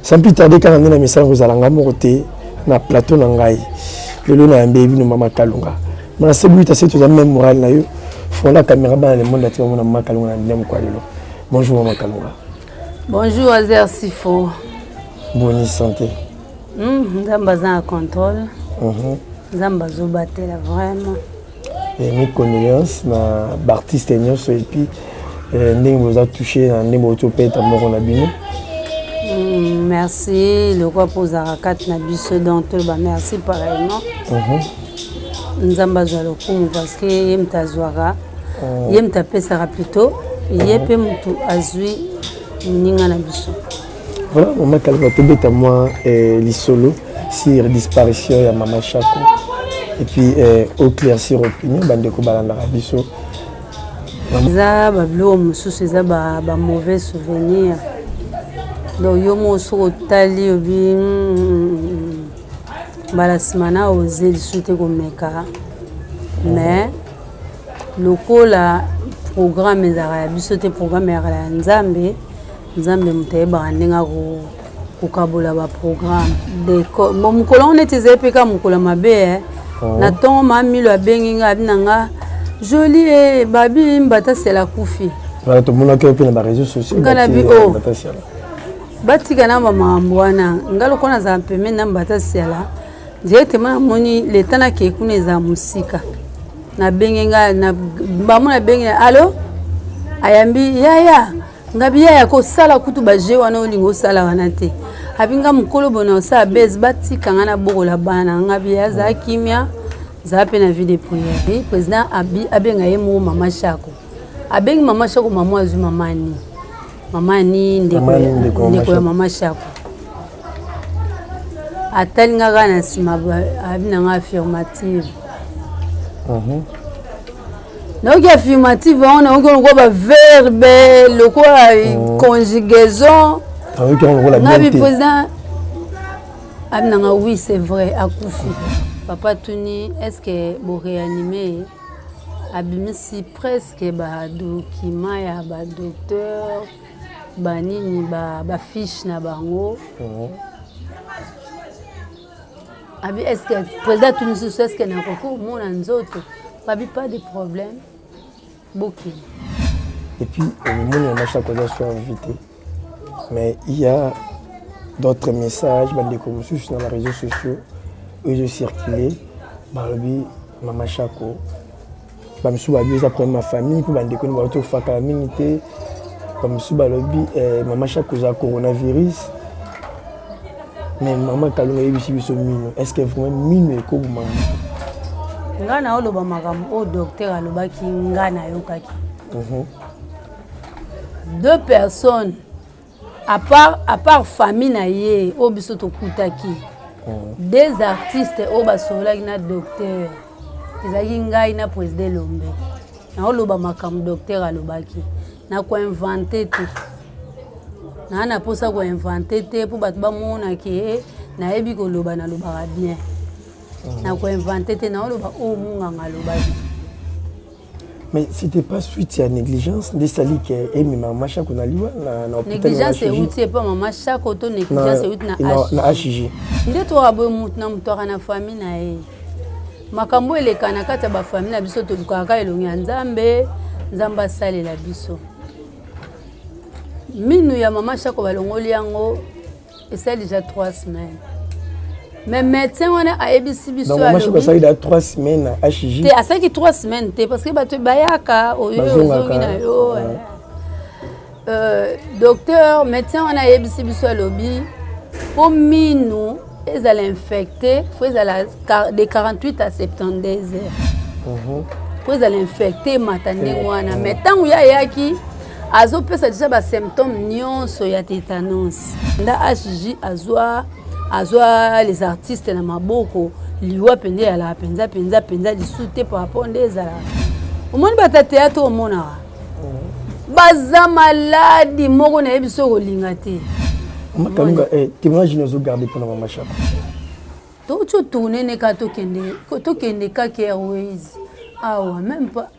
sans plus tarder quand on est dans message aux alanga côté na plateau nangai le lo na mbebi no mama Kalunga mais c'est lui c'est tout même moral na yo font la caméra dans le monde ati mama mama Kalunga na ndem kwa lelo bonjour mama Kalunga bonjour Azer Sifo bonne santé nzamba za contrôle nzamba zo batela vraiment et mes condoléances na artiste nyonso et puis ndenge vous a touché na ndenge vous peta moko na bino. Merci le quoi pour Zarakat na biso donc merci pareillement nzamba zo lokumu parce que yemta zwara yemta pesa plutôt yepe mutu azui ninga na biso. Voilà maman Kalunga tobeta moi lisolo sur disparition ya maman Chako et puis au claircir opinion bandeko balanda biso za bablo mususu za ba mauvais souvenir donc yo mo so tali obi balasimana oser discuter komeka mais lokola programme ezara biso te programme ya nzambe nzambe muteba ndenga ko kabola ba programme de mukolo on était epeka mukolo mabe na ton mami lo abenginga abinanga joli et babi mbata c'est la kufi voilà tout le monde qui est dans les réseaux sociaux batika na mama mbwana ngalo kona za peme na mbata sela directement moni leta na ke kuneza musika na benginga na bamu na benginga allo ayambi yaya ngabi yaya ko sala kutu baje wana olingo sala wana te abinga mukolo bona sa base batika ngana bokola bana ngabi ya za kimia za pe na vie de prière président abenga yemo mama Chako abengi mama Chako mama azu mamani ndeko ya mama Chako atalinga kana sima abinanga affirmative donc affirmative on a ba verbe le quoi conjugaison nabi président abinanga oui c'est vrai akufi papa Tuni est-ce que vous réanimez abimisi presque ba document ya ba docteur ba nini ba fiche na bango abi est-ce que président Tuni est-ce que na koko mona nzoto pas de problème beaucoup et puis mon ya Chako soit invité mais il y a d'autres messages bandeko mususu na les réseaux sociaux où je circulais balobi mama Chako bamsu babi za pour ma famille pour bandeko ni bato faka minité bamsu balobi mama Chako za coronavirus mais maman Kalunga yebisi biso mino est-ce que vraiment mino eko buma ngana oloba makambo au docteur alobaki ngana yokaki deux personnes à part famille na ye obiso to kutaki des artistes au basolaki na docteur ezaki ngai na président Lombe na oloba makambo docteur alobaki na ko inventer te na posa ko inventer te pour bato bamona ke na yebi ko loba na loba bien na ko inventer te na oloba o munga ngalobaki mais c'était pas suite à négligence de sali que maman Chako na liwa na hôpital négligence et outil pas maman Chako to négligence et outil na HJ nde to abo mutu na mutu na famille na ye makambo elekana kata ba famille na biso to lukaka elongi nzambe nzamba salela biso minu ya maman Chako balongoli yango et ça déjà 3 semaines mais médecin on a ABC biso donc maman Chako ça il a 3 semaines à HJ te asaki 3 semaines te parce que bato bayaka oyo ozongi na yo docteur médecin on a ABC biso lobi pour minu ezala infecté faut ezala de 48 à 72 heures faut ezala infecté matande wana mais tant ya yaki azo pesa déjà ba symptômes nyonso ya tétanos nda HJ azwa les artistes na maboko liwa pende ya la penza disute par rapport ndezala omoni bata théâtre omona baza maladi moko na yebiso kolinga te mama Kalunga témoignage nous garder pour maman Chako to tu tourner ne ka to kende ka Airways awa même pas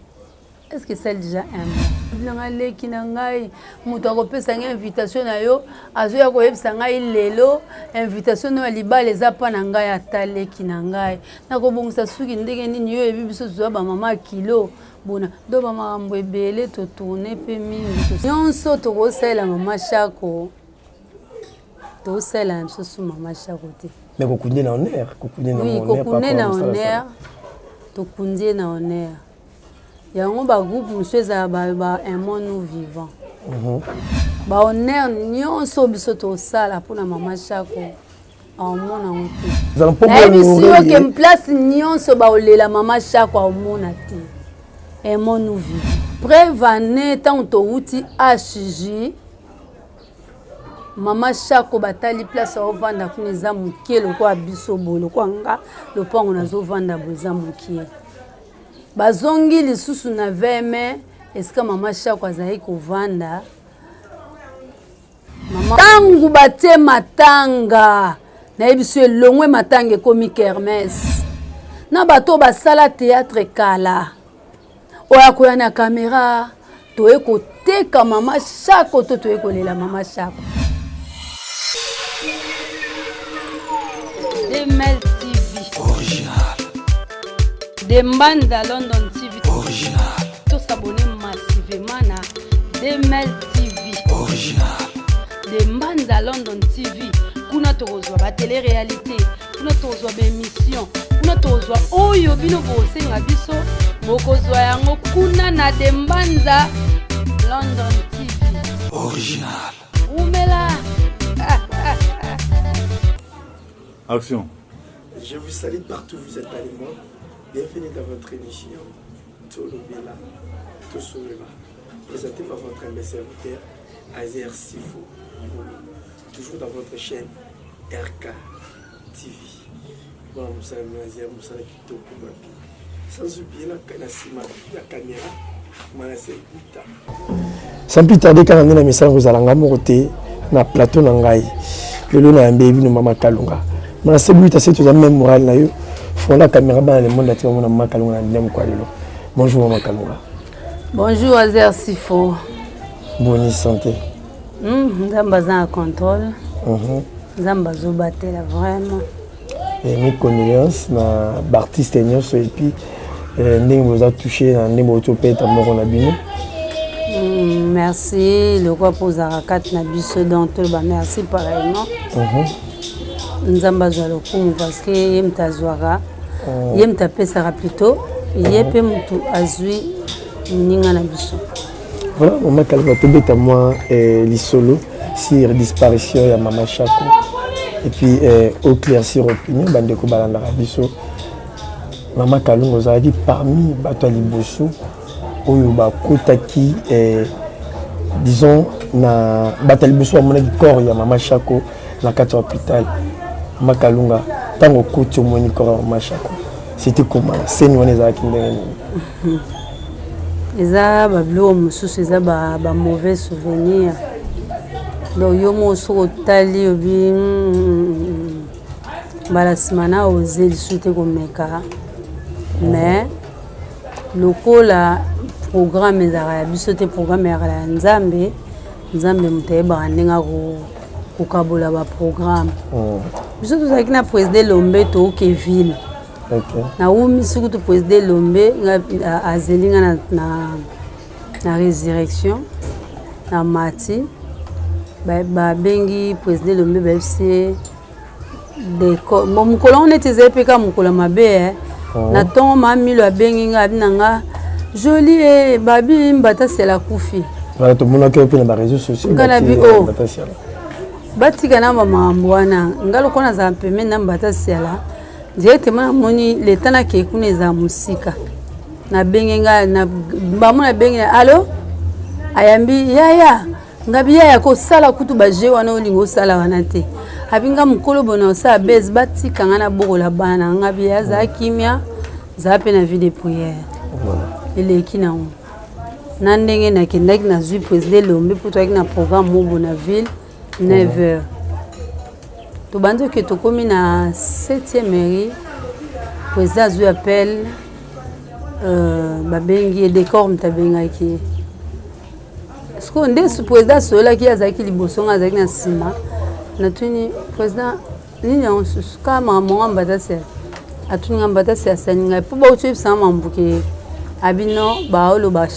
est-ce que c'est déjà un mois leki na ngai muto akopesa ngai invitation na yo azoya koyebisa ngai lelo invitation no libala eza pa na ngai ata leki na ngai nakobongisa suki ndenge nini yo yebi biso tozwa bamama kilo bona do bamakambo ebele totourne mpe mingi nyonso tokosalela mama Shako tokosalela mosusu mama Shako te mais kokunde na honneur oui kokunde na honneur tokundie na honneur yango ba groupe monsieur za ba un monde nous vivant ba honneur nyonso biso to sala pour na mama Shako en mona onti nous allons que place nyonso ba olela mama Shako en mona te un monde nous vivant prévané tant to uti HJ mama Shako batali place au vanda kuna za mukie lokwa biso bolo kwa nga lopango nazo vanda boza mukie bazongi lisusu na veme eska mama Shako azali kovanda mama tangu bate matanga na yebiso elongwe matanga ekomi kermesse na bato basala théâtre kala oya koya na caméra toye koteka mama Shako to toye kolela mama Shako Demel TV original. Dembanda London TV Original. Tous s'abonner massivement na Demel TV Original. Dembanda London TV kuna tozwa ba télé-réalité kuna tozwa ba émission kuna tozwa oyo bino bosenga biso bokozwa yango kuna na Dembanda London TV Original. Umela Action. Je vous salue partout où vous êtes allés moi. Bienvenue dans votre émission Tolo Bella, Tosoleba, présenté par votre humble serviteur Azer Sifo, toujours dans votre chaîne RK TV. Bon, vous savez, Azer, vous savez qui sans oublier la caméra, sans plus tarder, quand on a un message, vous allez en na plateau Nangai, le long na mbébi no mama Kalunga. Mais c'est lui qui a même moral na yo. Faut la caméra dans le monde là, tu vois mama Kalunga ndem kwa lelo. Bonjour mama Kalunga. Bonjour Azer Sifo. Bonne santé. Nzamba za contrôle. Nzamba zo batela vraiment. Et mes condoléances na artiste nyonso et puis ndenge vous a touché na ndenge otopeta moko na bino. Merci le quoi pour Zarakat na biso donc merci pareillement. Nzamba za lokumu parce que yemta zwara yemta pesa plutôt yepe mutu azui ninga na biso. Voilà, maman Kalunga tobeta moi lisolo sur disparition ya mama Shako et puis au claircir opinion bandeko balanda biso mama Kalunga ozali parmi bato liboso oyo bakotaki disons na bato liboso amonaki corps ya mama Shako na kati ya hôpital. Mama Kalunga tango koti omoni corps ya mama Shako c'était comment scène wana ezalaki ndenge nini? Eza bablo mosusu eza ba mauvais souvenir donc yo moso otali obi balasima oze lisusu te komeka mais lokola programme ezalaka ya biso te programme ezalaka ya nzambe moto ayebaka ndenge kokabola baprogramme biso tozalaki na président Lombe tooke ville naumi soki to président Lombe azeli nga na résurrection na mati babengi président Lombe bayebisi mokolo ngo neti ezali mpe ka mokolo mabe na ntongo mamilo abengi nga abi na nga joli babi mbatasela kufi tomonaki mpe na baréseau sociaux batika na bamakambo wana nga lokola nazala pembeni na mbatasela directement namoni leta nakei kuna eza mosika nabengi nga bamo nabengi alo ayambi yaya ngabi yaya kosala kutu baje wana olingo osala wana te abinga mokolo bona osala bese batika nga na bokola bana ngabi yaya azala kimia azala mpe na vie de prière eleki nango na ndenge nakendaki nazwi président Lombe mpo toyaki na programme mobo na ville 9h tobandi oke tokomi na 7e mairie président azwi appel babengi décor mutabengaki siko nde président solaki azalaki liboso nga azalaki na nsima natuni président nini yango susu kaka makambo nga mbatase atuni nga mbatase asani ngai mpo bauti oyebisanga mambuke abino baoloba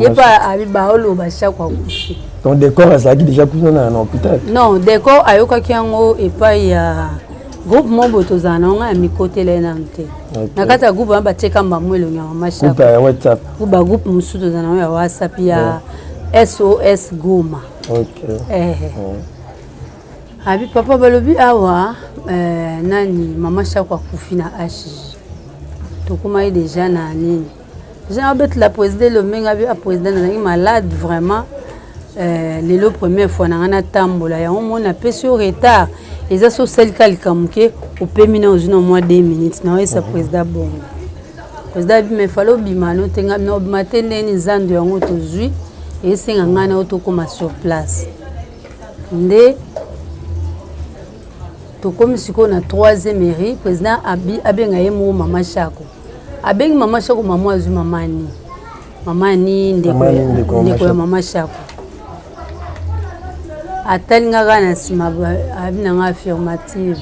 ye mpa abi baoloba chaque akufi donc décor azalaki déjà kuna na hôpital non décor ayokaki yango epai ya groupe moko tozala na nga ya mikotela ye nano te na kati ya groupe wana batieka mbambo elongi ya mama groupe ya whatsapp ba groupe mosusu tozala na ngo ya whatsapp ya SOS Goma abi papa balobi awa nani mama Shako akufi na HJ tokomaki déjà na nini déjà abetela président lomenga abi président nazalaki malade vraiment lelo première fois na nga natambola yango mona apesi yo retard eza so osalika likambo ke opemi na ozwi na mwa 2 minutes na oyesa président bongo président abi me fala obima no tenga na obima te ndeni nzando yango tozwi esenga ngai na otokoma sur place nde tokomi sikoyo na 3e mairie président abenga ye moko mama Shako abengi mama Shako mama azwi mama ni ndeko ya mama Shako atalinga kaka na nsima abi nanga affirmative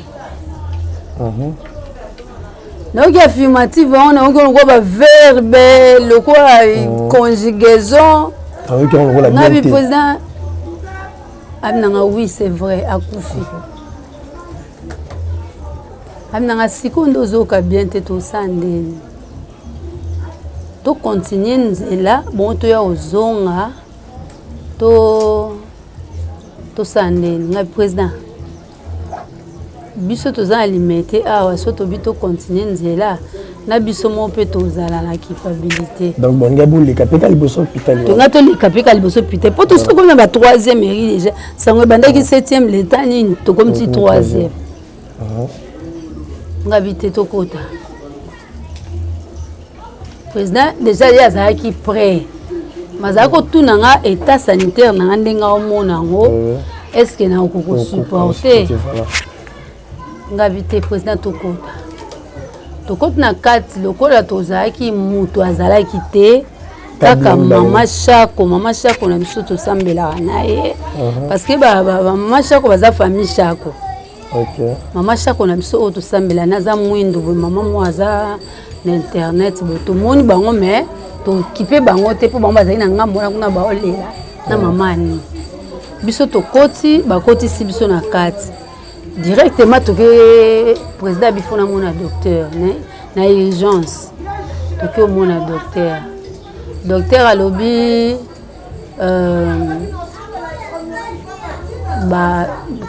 naoki affirmative wango naoki lokola baverbe lokola conjugaison nabi président abi nanga oui c'est vrai akufi abi nanga sikoyo nde ozoyoka bien te tosala ndeni tokontinue nzela bongo toya ozonga tosala ndeni ngai président biso toza na limite awa so tobi tokontinue nzela na biso moko mpe tozala na culpabilité donc bonga boleka mpe ka liboso hôpital tonga toleka mpe ka liboso hôpital mpo tosi tokomi na ba 3e mairie déjà sango ebandaki 7e leta nini tokomi ti 3e nga bi te tokota président déjà ye azalaki prêt mazala kotuna nga état sanitaire na nga ndenge omona yango est-ce que na okokosupporte nga bi te président tokota na kati lokola tozalaki mutu azalaki te kaka mama Shako na biso tosambelaka na ye parce que mama Shako baza famille Shako mama Shako na biso oyo tosambela naza mwindu boye mama mo aza na internet boye tomoni bango me tokipe bango te mpo bango bazali na ngambo wana kuna baolela na mama ani biso tokoti bakotisi biso na kati directement toke président bifo na mona docteur na urgence toke omona docteur alobi ba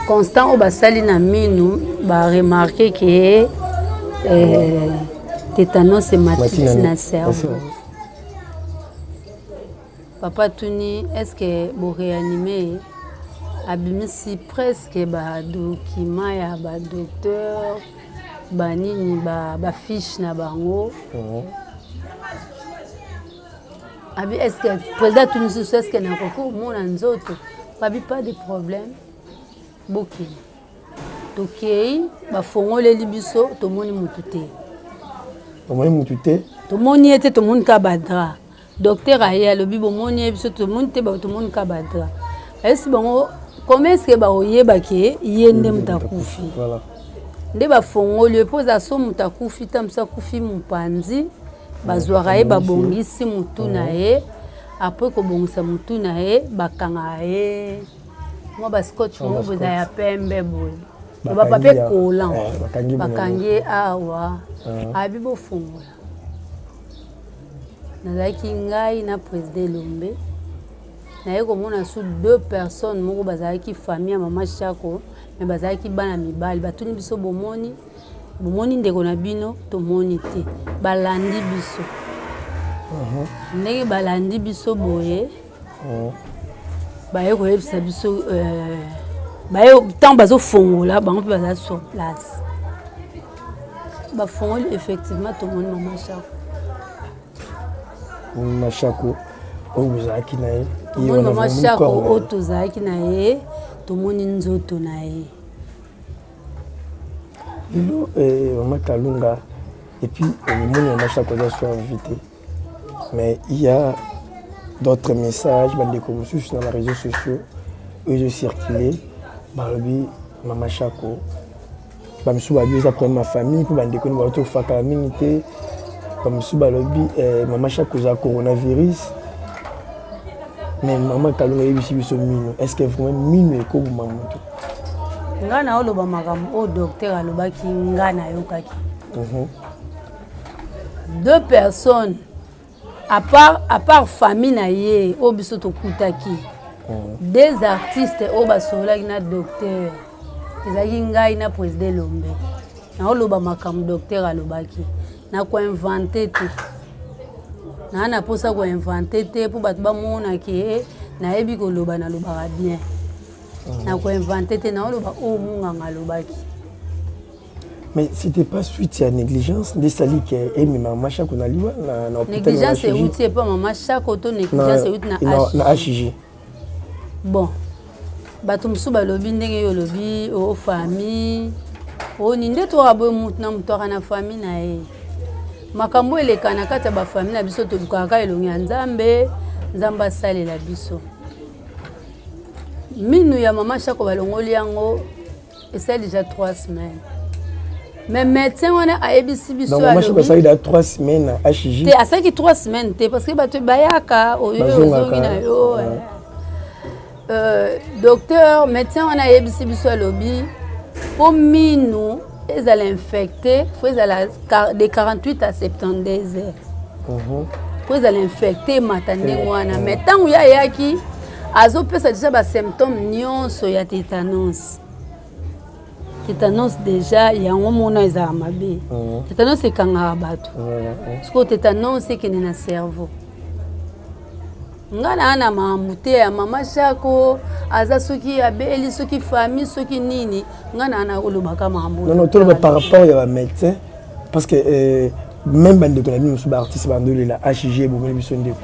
constant oyo basali na minu baremarke ke tétanos matiti na cerveau papa tuni est-ce que boréanime abimisi presque badocument ya badocteur banini bafiche na bango abi est-ce que président tuni susu est-ce que nakoki omona nzoto babi pas de problème bokei tokei bafongoleli biso tomoni mutu te tomoni ye te tomoni ka badra docteur aye alobi bomoni ye biso tomoni te tomoni ka badra esi bango comment est-ce que baoyebake ye nde mutu akufi nde bafongoli mpo eza so mutu akufi ta mosu akufi mopanzi bazwaka ye babongisi mutu na ye apres kobongisa mutu na ye bakanga ye mwa bascotch mo boza ya pembe boye bapapie kolan bakangi ye awa abi bofungola nazalaki ngai na président Lombe naye komona su 2 personnes moko bazalaki famille ya mama Shako me bazalaki bana mibali batuni biso bomoni ndeko na bino tomoni te balandi biso ndenge balandi biso boye baye koyebisa biso baye ntango bazofongola bango mpe bazala sur place bafongoli effectivement tomoni mama Shako oyo bozalaki na ye tomoni mama Shako oyo tozalaki na ye tomoni nzoto na ye lelo mama Kalunga Et puis, le monde a chaque fois soit invité. Mais il y a d'autres messages, sur les réseaux sociaux, où je circulé, Balobi, Maman Chako, après ma famille, pour me découvrir la communauté, Balobi, Maman Chako, a coronavirus. Mais Maman Kalonga, est-ce que vraiment Mino est comme Maman? Ngana oloba makambo o docteur alobaki ngana yokaki. Deux personnes à part famille na ye o biso to kutaki. Des artistes o basolaki na docteur. Ezaki ngai na président Lombe. Na oloba makambo docteur alobaki. Na ko inventer tout. Na posa ko inventer te pour bato ba mona ki na yebi ko loba na loba bien. Na ko inventer te na loba o munga lobaki. Mais c'était pas suite à négligence des sali qui est Maman Chako na liwa na hôpital. Négligence c'est outil pas Maman Chako to négligence c'est outil na HJ. Bon. Bato musu balobi ndenge yo lobi o famille o ninde to abo mutu na mutu na famille na ye. Makambo elekana kati ba famille na biso to lukaka elongi ya Nzambe, Nzamba sale la biso. Minu ya Maman Chako balongoli yango et ça déjà 3 semaines. Mais médecin on a ebisi biso. Donc Maman Chako ça il a 3 semaines à HJ. Te à ça qui 3 semaines te parce que bato bayaka o yo zongi na yo. Docteur, médecin on a ebisi biso lobby pour minu ils allaient infecter, ils allaient de 48 à 72 heures. Ils allaient infecter matane wana. Mais tant où ya yaki azo pesa déjà ba symptômes nyonso ya tétanos. Tétanos déjà il y a un moment ils amabe. Tétanos c'est quand abato. Parce que tétanos c'est que na cerveau. Ngana ana mamute ya Maman Chako aza soki abeli soki famille soki nini ngana ana olobaka mambo. Non tout par rapport à médecin parce que même bande de nous sous artiste bande la HG bon biso ndeko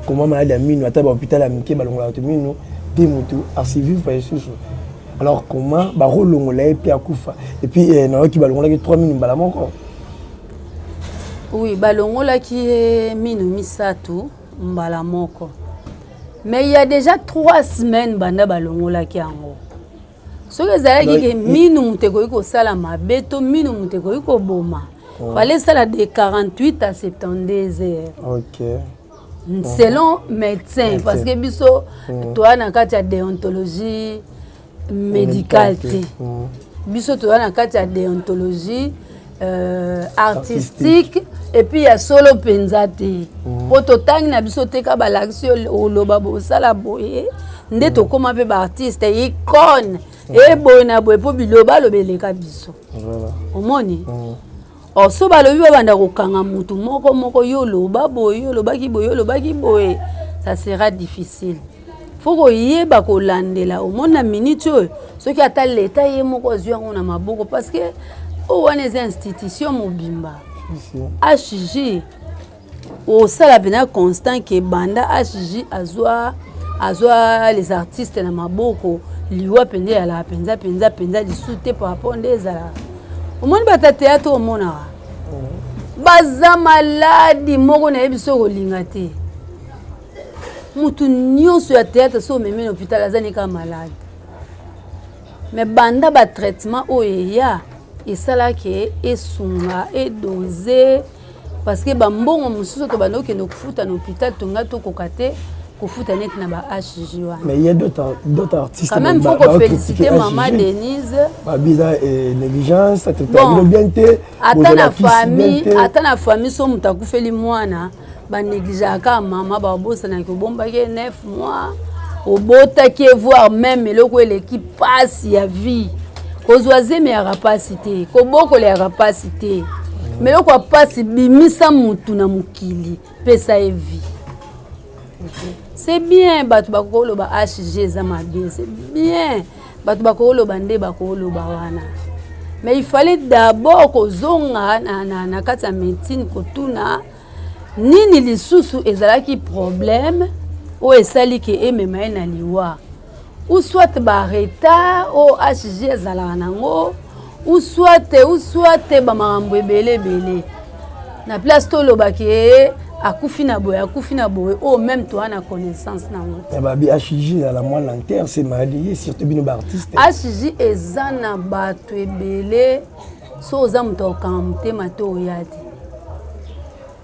comment malade à mino ata ba hôpital à Mike balonga to mino des moto archive pas sur. Alors comment ba rolongola et puis akufa et puis na ki balongola ki 3 minutes bala moko. Oui balongola ki mino misatu mbala moko. Mais il y a déjà 3 semaines banda balongola ki yango. Ce que ça dit que minu muteko iko sala mabeto minu muteko iko boma. Fallait ça de 48 à 72 heures. OK. Selon médecin parce que biso toi na kati ya déontologie médicale te. Biso toi na kati ya déontologie artistique et puis il y a solo penzate. Poto tang na biso te ka balaxio oloba bo sala boye nde to koma pe ba artiste icône et bona boye po biloba lobeleka biso. Voilà. Omoni. O so balobi banda ko kanga mutu moko yo loba boye yo lobaki boye ça sera difficile. Faut ko yeba ko landela o mona minute ce qui ata l'état ye moko zwa na maboko parce que o wana les institutions mobimba. HJ au sala bena constant que banda HJ azwa les artistes na maboko liwa pende ya la penza disute par rapport des ala. Au monde bata théâtre au mona. Baza maladi moko na ebiso ko lingate. Mutu nyonso ya théâtre so meme hôpital azani ka malade. Mais banda ba traitement oyeya et ça là que esunga et dosé parce que bambongo mususu to banoke no kufuta na hôpital tonga to kokate kufuta net na ba HJ wana. Mais il y a d'autres artistes quand même faut ko féliciter Maman Denise ba biza négligence ça te bien te ata na famille so mutakufeli mwana ba négligeaka mama ba bosa na ko bomba ke 9 mois au bota qui voir même eloko l'équipe passe ya vie kozoaze me ya capacité koboko le capacité mais loko passe bimisa mutu na mukili pesa evi. C'est bien batu bakolo ba HG za mabe c'est bien batu bakolo bande bakolo ba wana mais il fallait d'abord kozonga na kati ya médecine kotuna nini lisusu ezalaki problème o esali ke emema na liwa ou soit ba retard o HG ezala nango ou soit ba makambo ebele na place toloba ke akufi na boye oh même toi na connaissance na ngo et babi HJ à la moelle lanterne c'est marié surtout bino ba artiste HJ ezana bato ebele so za mutoka mutema to yadi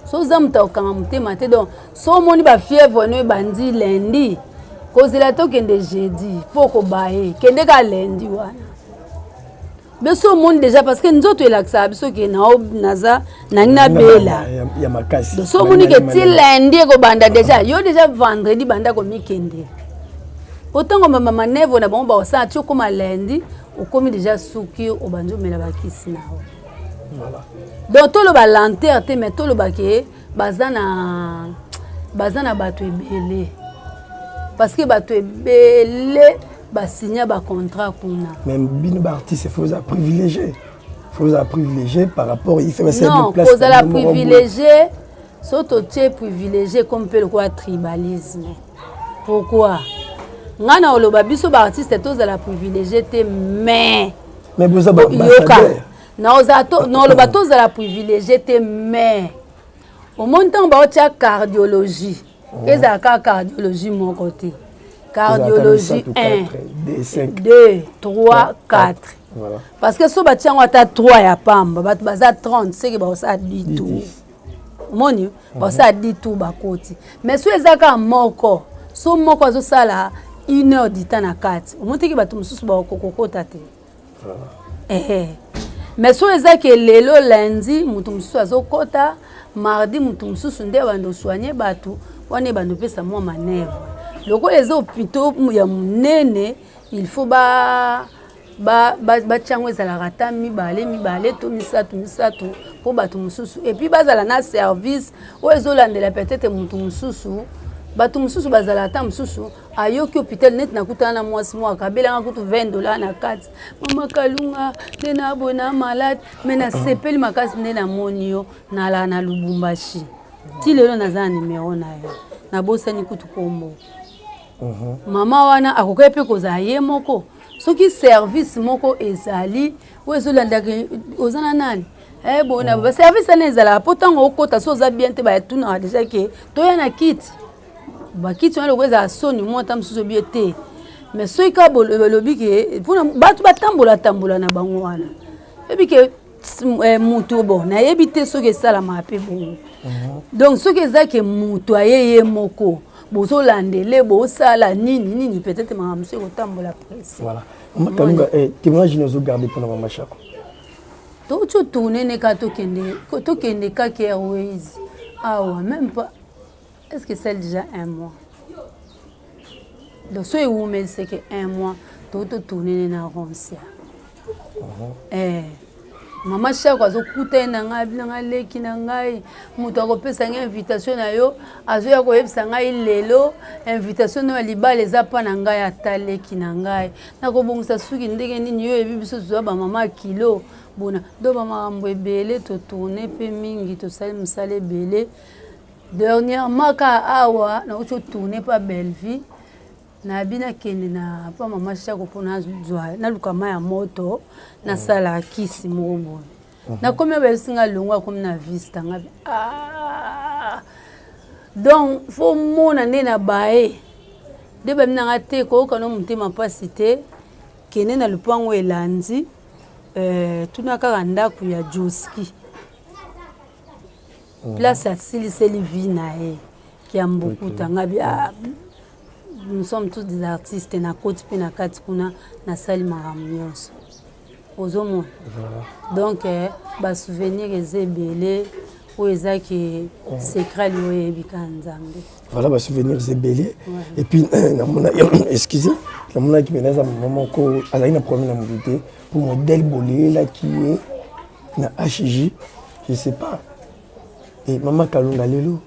so za mutoka mutema te donc so moni ba fièvre no bandi lundi kozela to kende jeudi poko bae kende ka lundi wana beso monde déjà parce que nzoto elaksa biso ke naza nangina bela ya makasi so moni ke ti lundi ko banda déjà yo déjà vendredi banda ko mikende otango mama nevo na bon ba osa ti ko ma lundi okomi déjà suki obanjo mela bakisi nawo voilà donc to lo ba lanterne te mais to lo ba ke bazana bato ebele parce que bato ebele ba signer ba contrat kuna même bino ba artiste faut ça privilégier par rapport il fait ça non place faut la privilégier surtout tu es privilégié comme peut le quoi tribalisme pourquoi ngana oloba biso ba artiste tous la privilégié te mais vous avez ambassadeur non le bateau la privilégié te mais au montant ba tia cardiologie ezaka cardiologie mon côté cardiologie 1 2 3 4 voilà parce que so batia ngata 3 ya pamba bato baza 30 c'est que ba ça dit tout moni ba ça dit tout ba koti mais so ezaka moko so moko azo sala 1 heure du temps na 4 au monte ki bato mususu ba kokokota te mais so ezaka lelo lundi mutu mususu azo kota mardi mutu mususu nde bando soigner bato wane bando pesa moi manèvre loko les hôpitaux ya munene il faut ba chango ezala rata mibale to misatu po bato mususu et puis bazala na service o ezolandela peut-être mutu mususu bato mususu bazala ta mususu ayoki hôpital net na kutana na mwasi mwa kabela nga kutu $20 na kati mama kalunga tena bona malade mena sepeli makasi nena monio na la na Lubumbashi ti lelo naza numéro na yo na bosani kutu kombo mama wana akoka pe koza ye moko soki service moko ezali wezolanda ozana nani bona ba service ana ezala potango okota so za bien te ba tuna déjà ke to yana kit ba kit wana kweza soni mota msuzo bien te mais soki ka bolobi ke pona batu batambola na bango wana ebi ke mutu bon na yebi te soki sala ma pe bon donc soki ezake mutu ayeye moko bozo landele bosala nini peut-être ma monsieur kotambola presse voilà makalunga témoignage nous garder pour Mama Shako to tourner ne ka to kende ka Airways même pas est-ce que c'est déjà 1 mois donc so mais c'est que 1 mois to tourner na Roncia Mama Shako azokuta na nga leki na ngai mutu akopesa nga invitation na yo azoya koyebisa ngai lelo invitation na libala eza pa na ngai ataleki na ngai nakobongisa suki ndenge nini yo ebi biso zo ba mama kilo bona do ba makambo ebele to tourner pe mingi to sali musale ebele dernièrement ka awa na ucho tourner pa Belleville na bina kende na pa Mama Shako pona zwa na lukama ya moto na sala kisi mobo na komia ba singa longwa comme na vista ngabi donc faut mona ne na bae de ba mina ngate ko kana mutima pasite kene na lupango elandi tuna kaka ndaku ya Joski place à Siliseli Vinae qui a beaucoup tangabi nous sommes tous des artistes na côte pe na kati kuna na sali maramnyos ozomo donc ba souvenir ezebele o ezaki secret liyo yebika nzambe voilà ba souvenir ezebele et puis namona excusez namona ki menaza maman ko azali na problème na mobilité pour modèle bolé là qui est na HJ je sais pas et Mama Kalunga lelo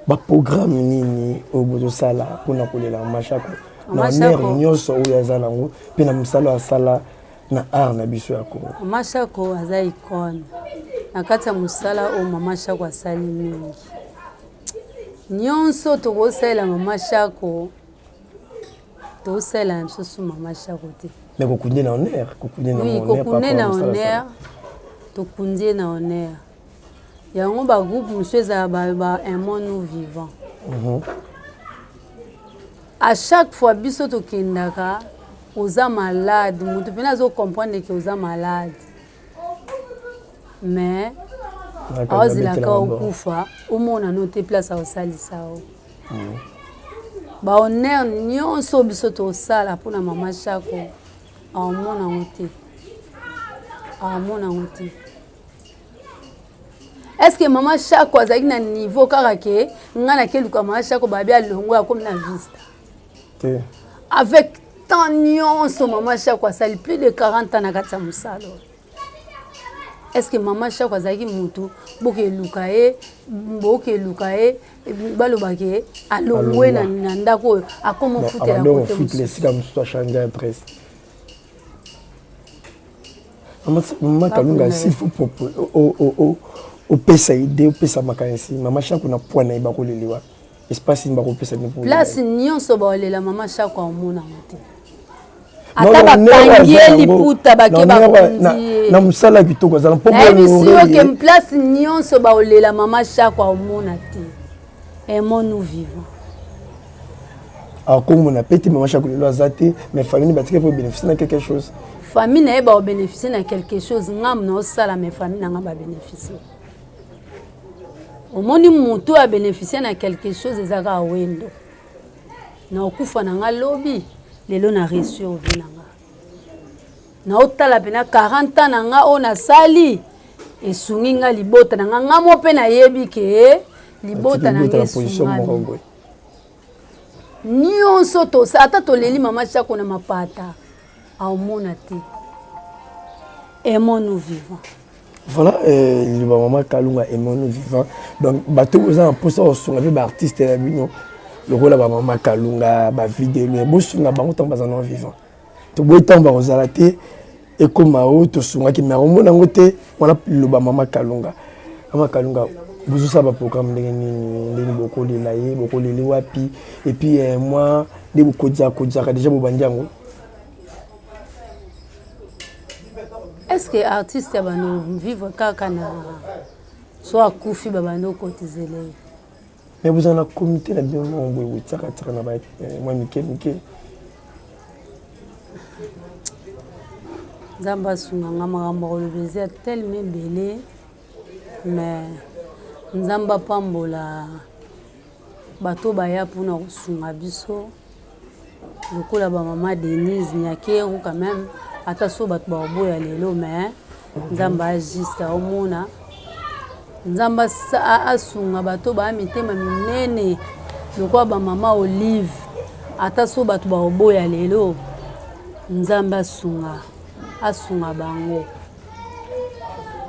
ba programme nini obozo sala pona kolela Mama Shako na mer nyonso oyo azala ngo pe na msalo asala na art na biso ya Kongo Mama Shako aza icône na kati ya musala o Mama Shako asali mingi nyonso tokosala Mama Shako tosala msusu Mama Shako te mais kokunde na honneur oui kokunde na honneur tokundie na honneur Il y a un groupe, monsieur Zababa, un monde nous vivant. À chaque fois, bisoto kindaka, aux malades, nous devons comprendre que aux malades. Mais, aux ilaka au kufa, au monde a noté place à Osalisao. Ba honneur nyonso bisoto sala pour la maman chako. A mona noté. A mona noté. Est-ce que maman chako azaki na niveau kaka ke ngana ke luka maman chako ba bia longo comme na vista. Avec tant nyonso maman chako sali plus de 40 ans na kati ya musalo. Est-ce que maman chako azaki mutu boke lukae balobake alongwe na ndako akomo futela côté futele sika musu a changer adresse. Maman Kalunga s'il faut au pesa idée au pesa makanisi maman chako na point na ibako leliwa espace ni bako pesa ni pour place nyonso ba olela maman chako amona mote ata bakangie liputa bake bakundi na musala kitoko za mpo bino ke place nyonso ba olela maman chako amona te et mon nous vivons a comme on a pété maman chako lelo azate mais famille batike pour bénéficier de quelque chose famille na ba bénéficier de quelque chose ngam na sala mais famille na ba bénéficier au monde mutu a bénéficié de quelque chose ezaka wendo na okufa na nga lobi lelo na reçu au vinanga na otala pena 40 ans na nga ona sali esungi nga libota na nga mo pe na yebi ke libota na ngesunga nyonso to ata toleli mama chako na mapata aomona te aimons nous vivons. Voilà, le maman Kalunga et mon vivant. Donc, bateau aux gens pour ça, on se retrouve artiste et le rôle de maman Kalunga, ma vidéo, les beaux sont là-bas, on tombe dans un vivant. Tu vois, il tombe aux alatés et comme à haut, tu souviens qu'il m'a remonté en côté, on a le maman Kalunga. Maman Kalunga, vous savez, programme de beaucoup de laïcs, beaucoup de wapi, et puis moi, des beaucoup de déjà vous bandez. Est-ce que artiste bano vivre kaka na soit kufi babano kotizele mais vous en a comité la bien on tsaka na ba moi mike Zamba sunga makambo kolobeza tellement belé mais nzamba pambola bato baya pona kosunga biso lokola ba mama Denise Nyakeru quand même ata so bato baboya lelo mais nzamba juste omona nzamba asunga bato ba mitema minene lokola ba mama Olive ata so bato baboya lelo nzamba asunga bango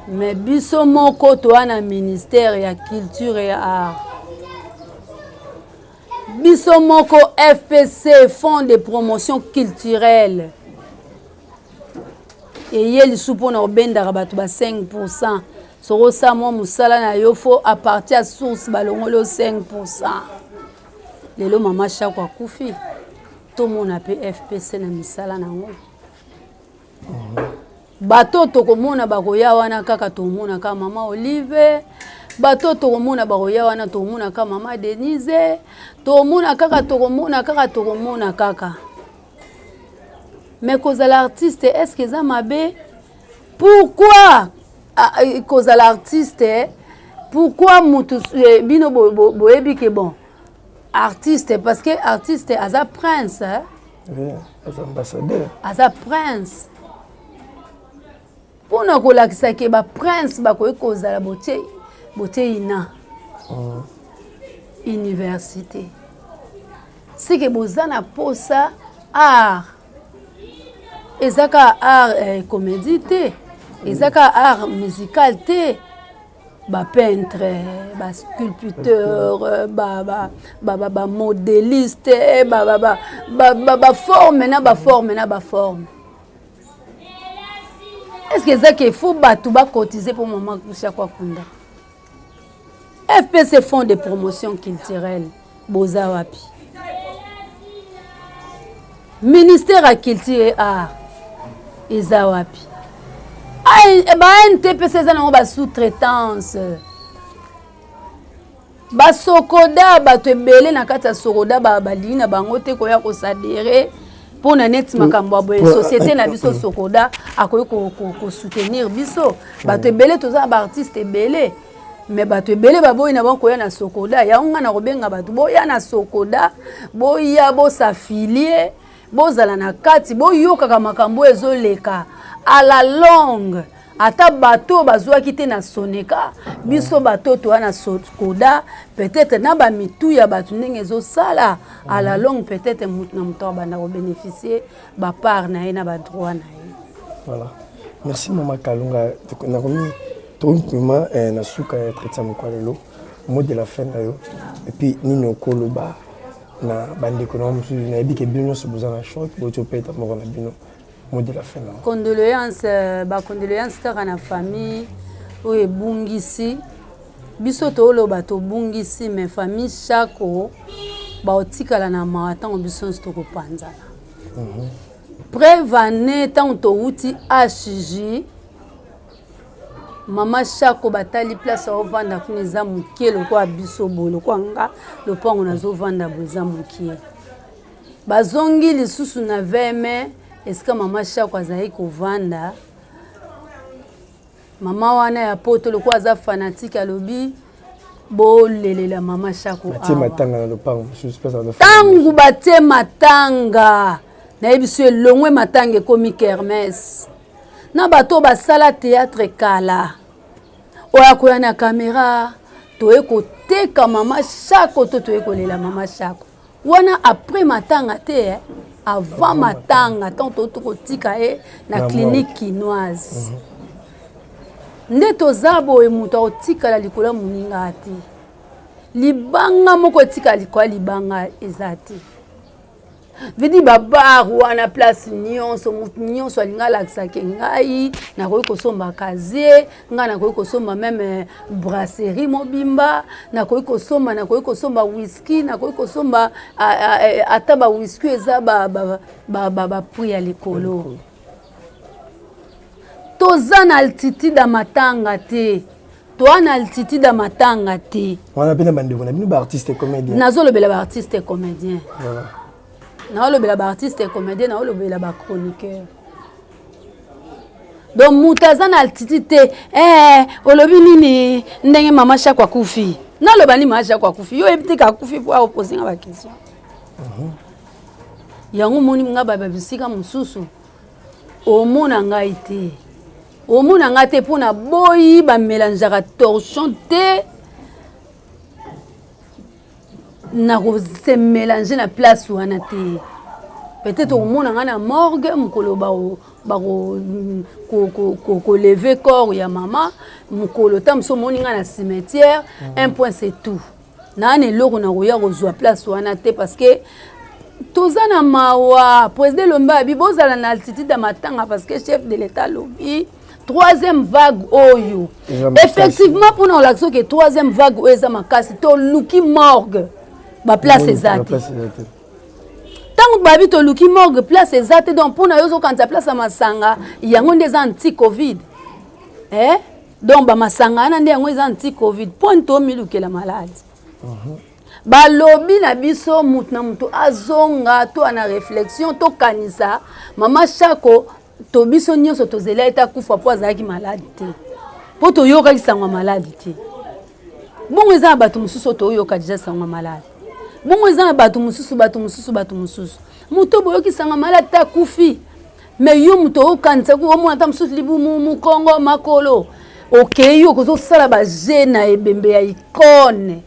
mais biso moko to ana ministère ya culture et art biso moko FPC Fonds de promotion culturelle et yeli soupo na obenda bato ba 5% soro sa mo musala na yo fo à partir à source balongolo 5%. Lelo mama chako akufi to mona pe FPC na misala na ngo bato to komona bakoya wana kaka to mona ka mama Olive bato to komona bakoya wana to mona ka mama Denise to mona kaka mais cause l'artiste est-ce que ça mabe pourquoi cause l'artiste pourquoi mutu bino boyebi ke bon artiste parce que artiste as a prince oui as ambassadeur as a prince pona kolakisa ke ba prince bakoyi kozala bote ina université c'est que bozana posa art ezaka art comédie te ezaka art musical te ba peintre ba sculpteur ba modéliste ba forme est-ce que ça qu'il faut battre ba cotiser pour maman chaque fois kunda FPC Fonds de promotion culturelle boza wapi ministère à culture et art eza wapi ba NTPC za na ba sous-traitance ba sokoda bato ebele na kati ya sokoda balingi na bango te koya kosadere pour na net makambo boye société na biso sokoda akoyi ko soutenir biso bato ebele toza ba artiste ebele mais bato ebele baboyi na bango koya na sokoda ya nga na kobenga bato boya na sokoda boya bo s'affilier bozala na kati boyoka makambo ezoleka à la longue ata bato bazwaki te na soneka biso bato to na sokoda peut-être na ba mitu ya bato ndenge ezosala à la longue peut-être na muto bana ko bénéficier ba part na ye na ba droit na ye. Voilà, merci Maman Kalunga. Na komi tonkuma na suka ya traité mokwalelo mot de la fin na yo et puis nino koloba na bande ko na musu na ebike bino so bozana choc bo to peta mo na bino mot de la fin na condoléances kaka na famille oyo ebungisi biso toloba tobungisi mais famille chako baotikala na mawa ntango biso nyonso tokopanzana preuve ane ntango touti HJ mama chako batali place aovanda kuna eza mokie lokola biso boye lokola nga lopango nazovanda boye eza mokie bazongi lisusu na veme esika mama chako azali kovanda mama wana ya poto lokola aza fanatique alobi bolelela mama chako tangu batie matanga nayebi so elongwe matanga ekomi kermesse na bato basala théâtre kala oya koya na caméra toye koteka mama chako to toye kolela mama chako wana après matanga te avant matanga tant to kotika ye na clinique quinoise nde toza boye moto otikala likolo moninga te libanga moko tika likolo libanga eza te vidi babar wana place nyonso mutu nyonso alinga lakisaki ngai nakoki kosomba kazie ngai nakoki kosomba meme brasserie mobimba nakoki kosomba whisky nakoki kosomba ata ba whisky eza ba prix ya likolo toza na altitude ya matanga te toa na altitude ya matanga te wana pena bandeko na bino ba artiste comédien nazolobela ba artiste comédien voilà. Naolobela ba artiste comédien naolobela ba chroniqueur donc mutaza na altitude olobi nini ndenge mama chako akufi naloba ni mama chako akufi yo ebite ka akufi pour opposer ba question yango moni nga baba bisika mususu omona ngai te omona nga te pona boyi ba mélangeaka torchon te na se mélanger na place wana te peut-être omona nga na morgue mukolo ko lever corps ya mama mukolo tam so moni nga na cimetière un point c'est tout na ne loko na roya kozwa place wana te parce que tozana mawa président Lomba bibozala na altitude ya matanga parce que chef de l'état lobi troisième vague oyo effectivement pour nous l'action que troisième vague oyo eza makasi to luki morgue ba place ezate tango babi to luki morgue place ezate donc pour na yozo kanta place masanga yango ndeza anti covid donc ba masanga na nde yango eza anti covid point to milukela malade balobi na biso mutu na mutu azonga to ana réflexion to kanisa mama chako to biso nyonso tozela eta kufa po azalaki malade te po toyokaki sangwa malade te bongo eza bato mosusu toyoka deja sangwa malade bongo eza bato mosusu moto boyoki sangwa malade ta kufi mais yo moto okanisa ko omona ta mosusu libumu mukongo makolo okeyi okozosala baje na ebembe ya icône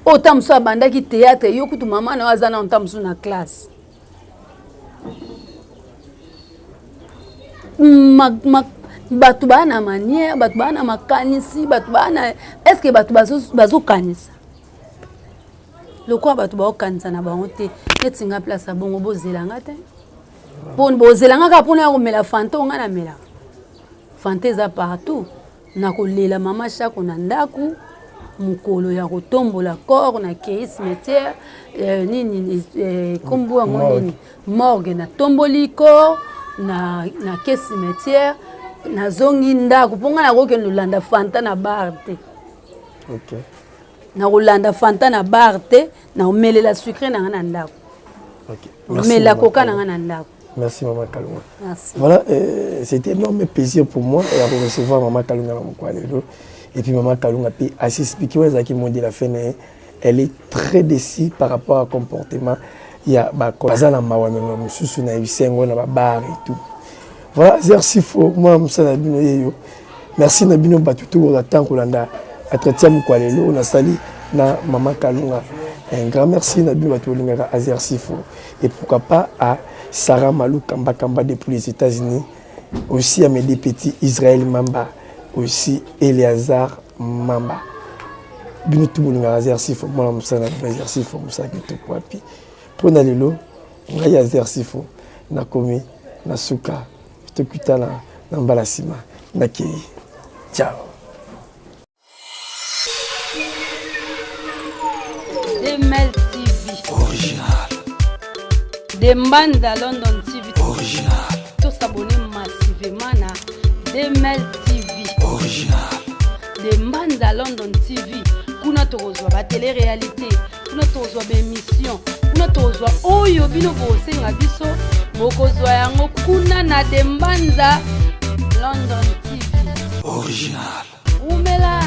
ota mosusu abandaki théâtre yo kutu mama na aza na ota mosusu na classe bato bana manière bato bana makanisi bato bana est-ce que bato bazokanisa lokwa bato baokanisa na bango te netinga place ya bongo bozelanga te poni bozelanga kaka mpona ya komela fante onga na mela fante eza partout na kolela mama chako na ndaku mukolo ya kotombola corps na kei cimetière nini kombo yango nini morgue na tomboli corps na ke cimetière na zongi ndaku ponga na kokende landa fanta na bar te OK na kolanda fanta na bar te na omelela sucre na nga na ndako. OK. Mais la coca na nga na ndako. Merci Maman Kalunga. Merci. Voilà, c'était un énorme plaisir pour moi de recevoir Maman Kalunga na Mokwalelo. Et puis Maman Kalunga puis à s'expliquer aux qui m'ont dit la fin elle est très déçue par rapport au comportement. Il y a bazana mawa même mususu na bisengo na bar et tout. Voilà, merci faux moi msala bino yeyo. Merci na bino batutu au temps kolanda atretia Mokwalelo na sali na Maman Kalunga. Un grand merci na bino batu lingaka Azersifo et pourquoi pas à Sarah Malou Kamba Kamba depuis les États-Unis, aussi à mes deux petits Israël Mamba, aussi Eleazar Mamba. Bino tout le monde a Azersifo, moi je suis Azersifo, je suis Azersifo. Pour aller là, on a Azersifo, na komi, na suka, je te quitte là, na balasima, na kei. Ciao. Demel TV Original. Dembanza London TV Original. Tous s'abonner massivement na Demel TV Original. Dembanza London TV. Kuna tozwa ba télé-réalité, kuna tozwa ba émission, kuna tozwa oyo bino bosenga biso bokozwa yango kuna na Dembanza London TV Original. Umela